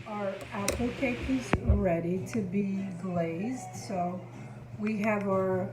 Our apple cake is ready to be glazed. So we have our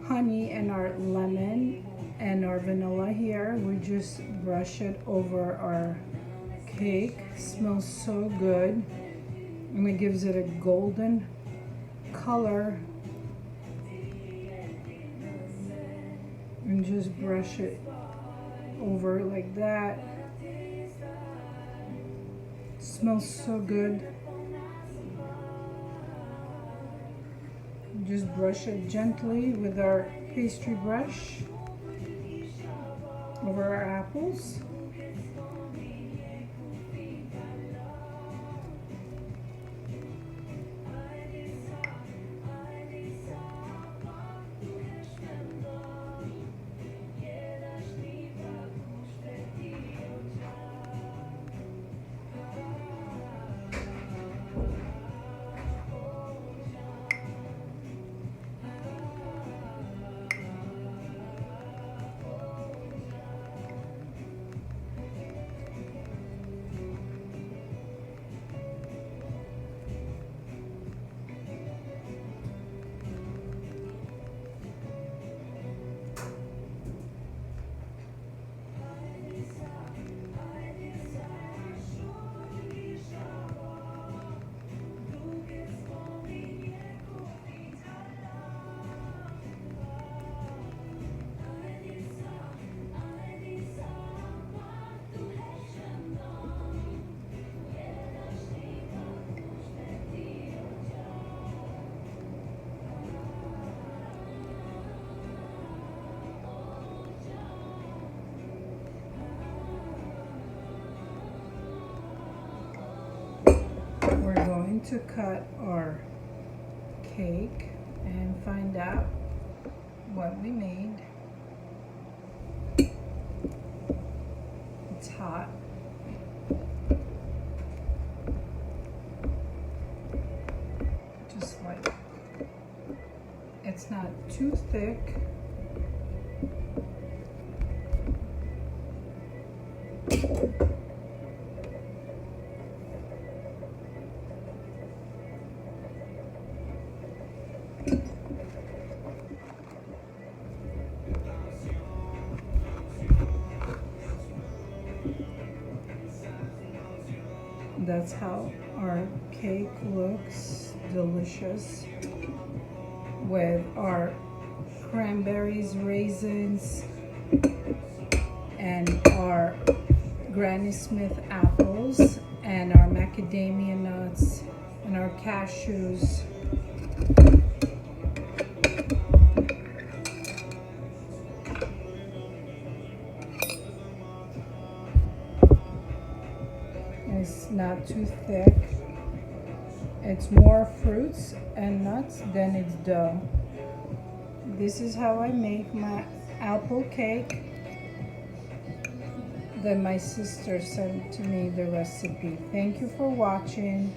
honey and our lemon and our vanilla here. We just brush it over our cake. Smells so good. And it gives it a golden color. And just brush it over like that. Smells so good. Just brush it gently with our pastry brush over our apples. We're going to cut our cake and find out what we made. It's hot. Just like, it's not too thick. That's how our cake looks. Delicious with our cranberries, raisins, and our Granny Smith apples, and our macadamia nuts, and our cashews. It's not too thick. It's more fruits and nuts than it's dough. This is how I make my apple cake. Then my sister sent to me the recipe. Thank you for watching.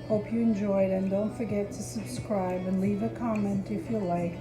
Hope you enjoyed, and don't forget to subscribe and leave a comment if you like.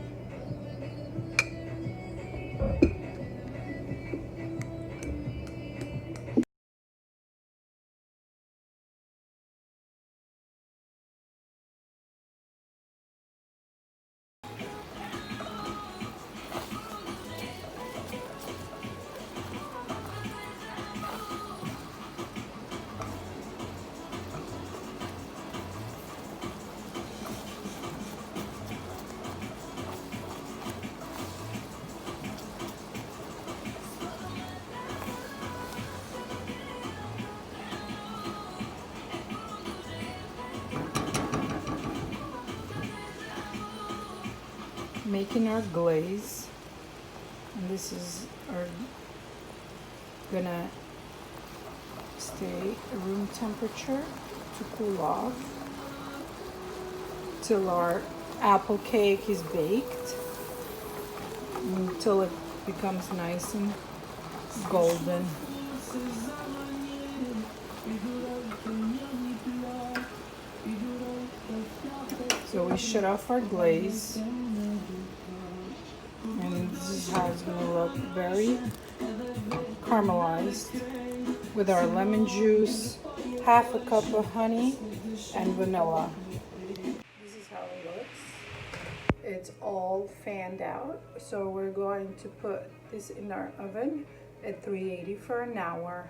Making our glaze, and this is our gonna stay room temperature to cool off till our apple cake is baked, until it becomes nice and golden. So we shut off our glaze, and this is how it's going to look, very caramelized with our lemon juice half a cup of honey and vanilla. This is how it looks. It's all fanned out. So we're going to put this in our oven at 380 for an hour.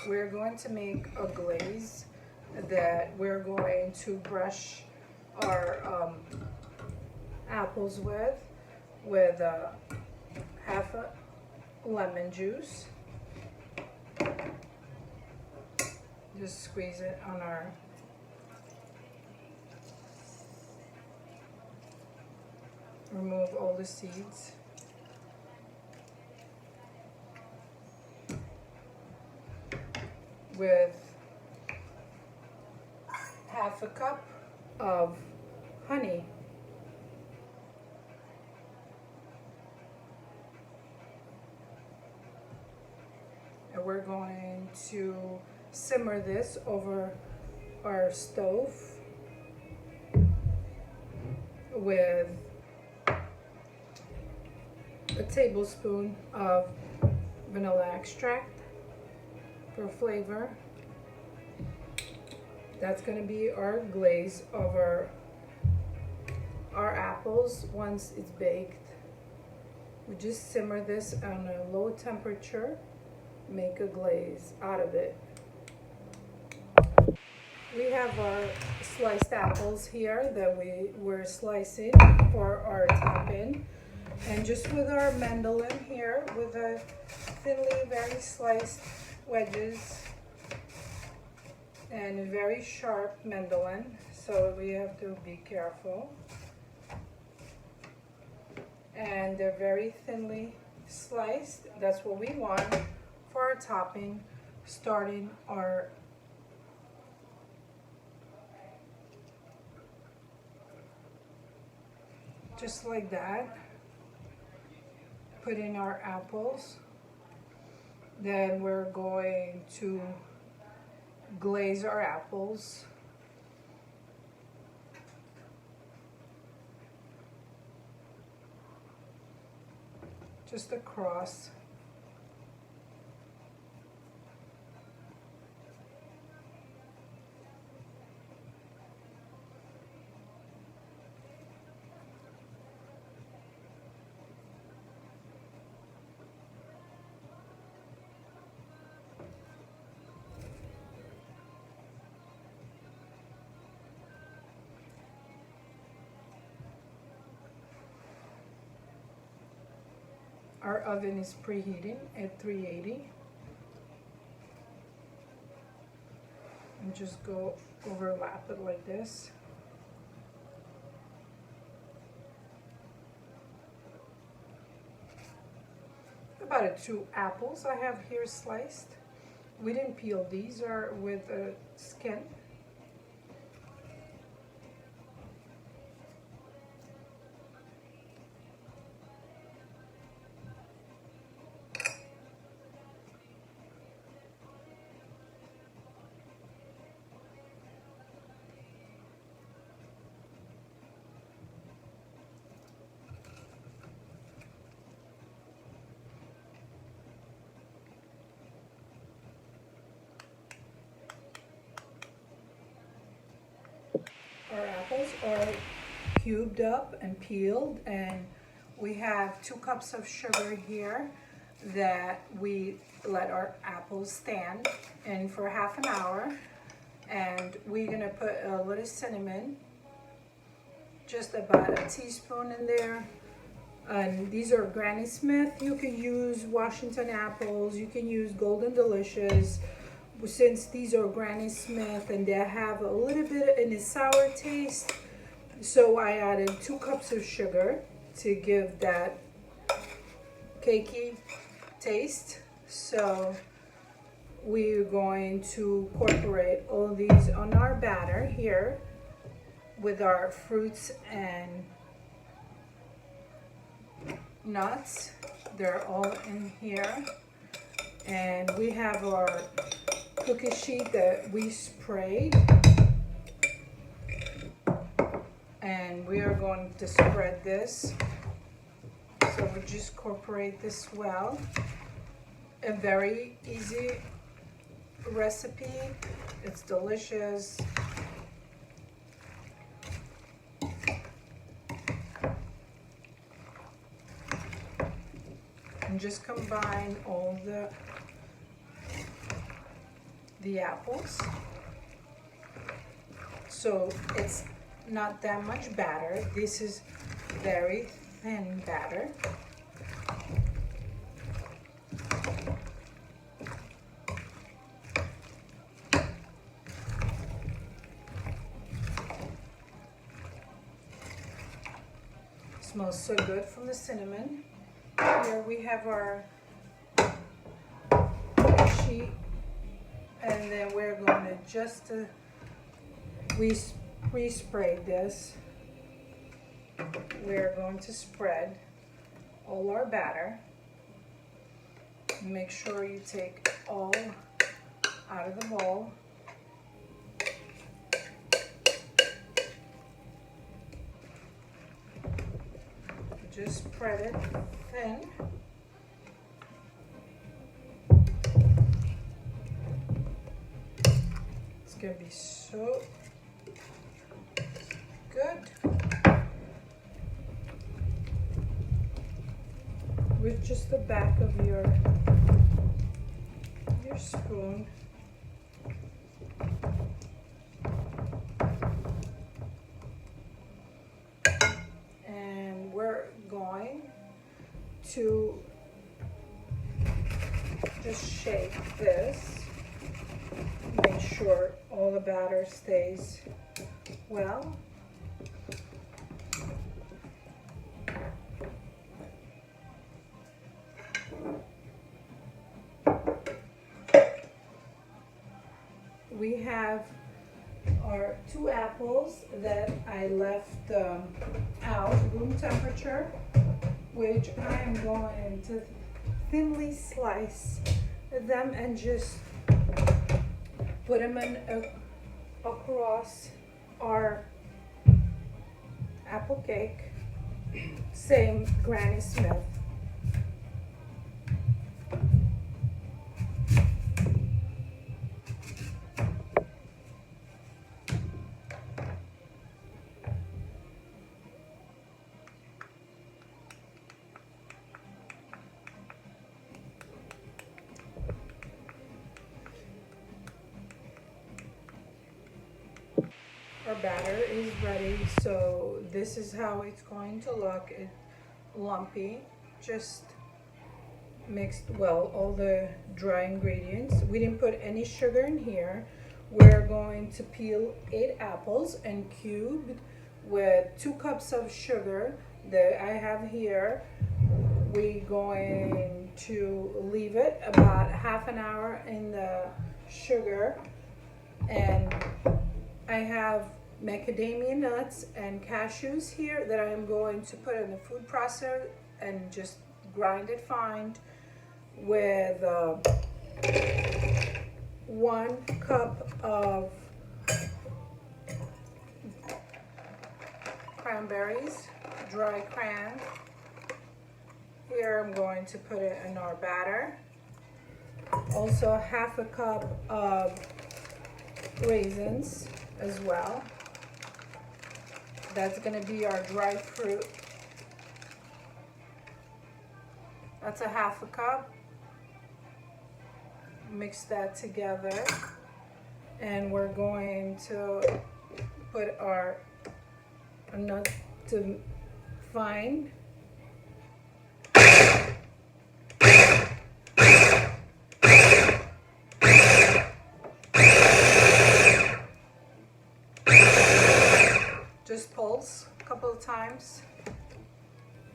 We're going to make a glaze that we're going to brush our apples with half a lemon juice. Just squeeze it on our remove all the seeds. With half a cup of honey. And we're going to simmer this over our stove with a tablespoon of vanilla extract for flavor. That's going to be our glaze over our apples once it's baked. We just simmer this on a low temperature, make a glaze out of it. We have our sliced apples here that we're slicing for our topping. And just with our mandolin here, with a thinly very sliced wedges and a very sharp mandolin, so we have to be careful. And they're very thinly sliced. That's what we want for our topping, starting our just like that. Put in our apples. Then we're going to glaze our apples. Just across. Our oven is preheating at 380. And just go overlap it like this. About 2 apples I have here sliced. We didn't peel, these are with a skin. Our apples are cubed up and peeled, and we have 2 cups of sugar here that we let our apples stand in for half an hour. And we're gonna put a little cinnamon, just about a teaspoon in there. And these are Granny Smith. You can use Washington apples, you can use Golden Delicious. Since these are Granny Smith and they have a little bit in a sour taste, so I added 2 cups of sugar to give that cakey taste. So we're going to incorporate all these on our batter here with our fruits and nuts. They're all in here. And we have our cookie sheet that we sprayed And we are going to spread this. So we just incorporate this well. A very easy recipe. It's delicious. And just combine all the apples. So it's not that much batter. This is very thin batter. Smells so good from the cinnamon. Here we have our sheet, and then we're going to just re-spray this. We're going to spread all our batter. Make sure you take all out of the bowl. Just spread it thin. It's gonna be so good. With just the back of your spoon. And we're going to just shake this. Make sure all the batter stays well. We have our 2 apples that I left out room temperature, which I am going to thinly slice them and just put them in across our apple cake. Same Granny Smith. Our batter is ready, so this is how it's going to look. It's lumpy, just mixed well all the dry ingredients. We didn't put any sugar in here. We're going to peel 8 apples and cubed with 2 cups of sugar that I have here. We're going to leave it about half an hour in the sugar, and I have macadamia nuts and cashews here that I'm going to put in the food processor and just grind it fine with 1 cup of cranberries, dry cran. Here I'm going to put it in our batter. Also half a cup of raisins as well. That's going to be our dried fruit. That's a half a cup. Mix that together, and we're going to put our nuts to fine. Just pulse a couple of times,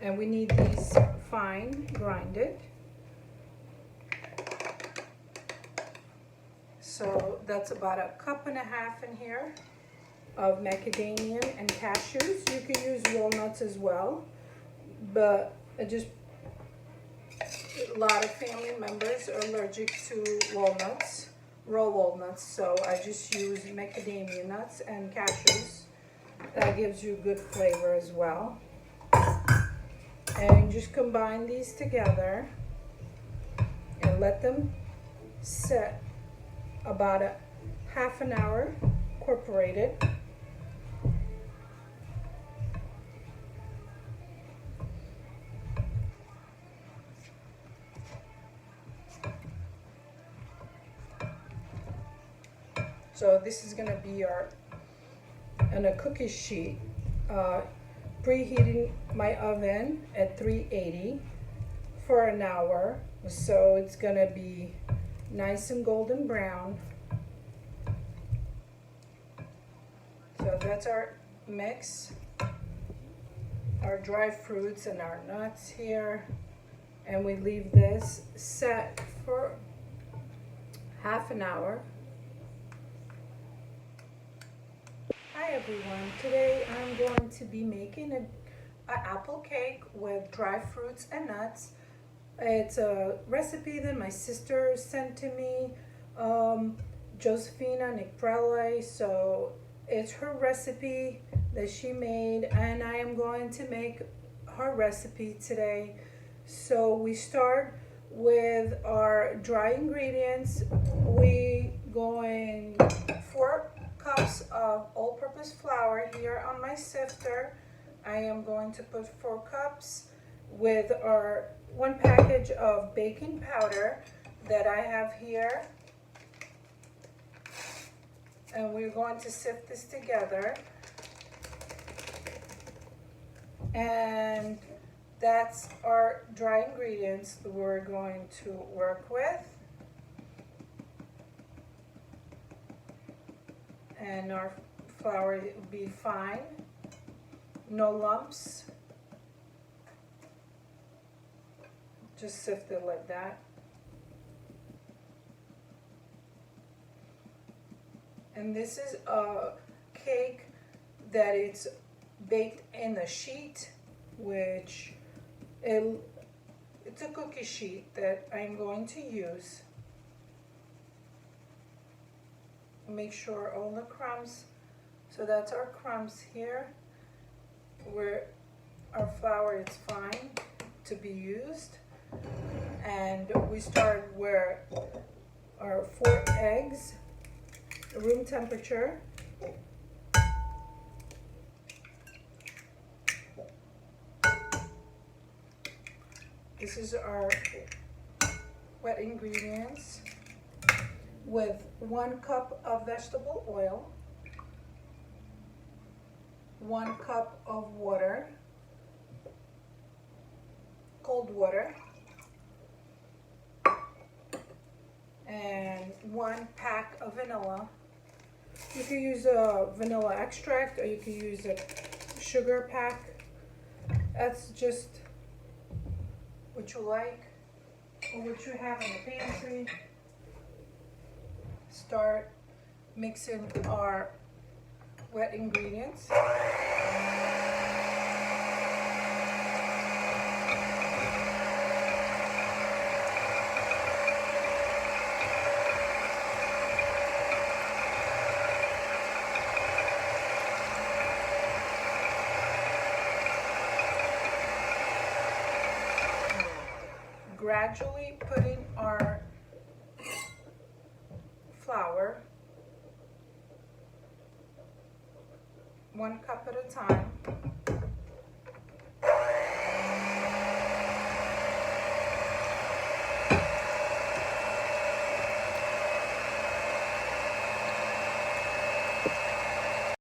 and we need these fine grinded. So that's about 1.5 cups in here of macadamia and cashews. You can use walnuts as well, but a lot of family members are allergic to walnuts, raw walnuts, so I just use macadamia nuts and cashews. I gives you good flavor as well. And just combine these together and let them set about a half an hour incorporated. So this is going to be our on a cookie sheet. Preheating my oven at 380 for an hour, so it's going to be nice and golden brown. So that's our mix, our dry fruits and our nuts here, and we leave this set for half an hour. Hi everyone, today I'm going to be making an apple cake with dry fruits and nuts. It's a recipe that my sister sent to me, Josefina Niprelle. So it's her recipe that she made, and I am going to make her recipe today. So we start with our dry ingredients. We go in 4 cups of all-purpose flour here on my sifter. I am going to put 4 cups with our 1 package of baking powder that I have here, and we're going to sift this together. And that's our dry ingredients that we're going to work with. And our flour will be fine, no lumps. Just sift it like that. And this is a cake that it's baked in a sheet, which it's a cookie sheet that I'm going to use. Make sure all the crumbs, so that's our crumbs here, where our flour is fine to be used. And we start where our 4 eggs, room temperature. This is our wet ingredients with 1 cup of vegetable oil, 1 cup of water, cold water, and 1 pack of vanilla. You can use a vanilla extract, or you can use a sugar pack. That's just what you like or what you have in the pantry. Start mixing our wet ingredients. Gradually putting our flour 1 cup at a time.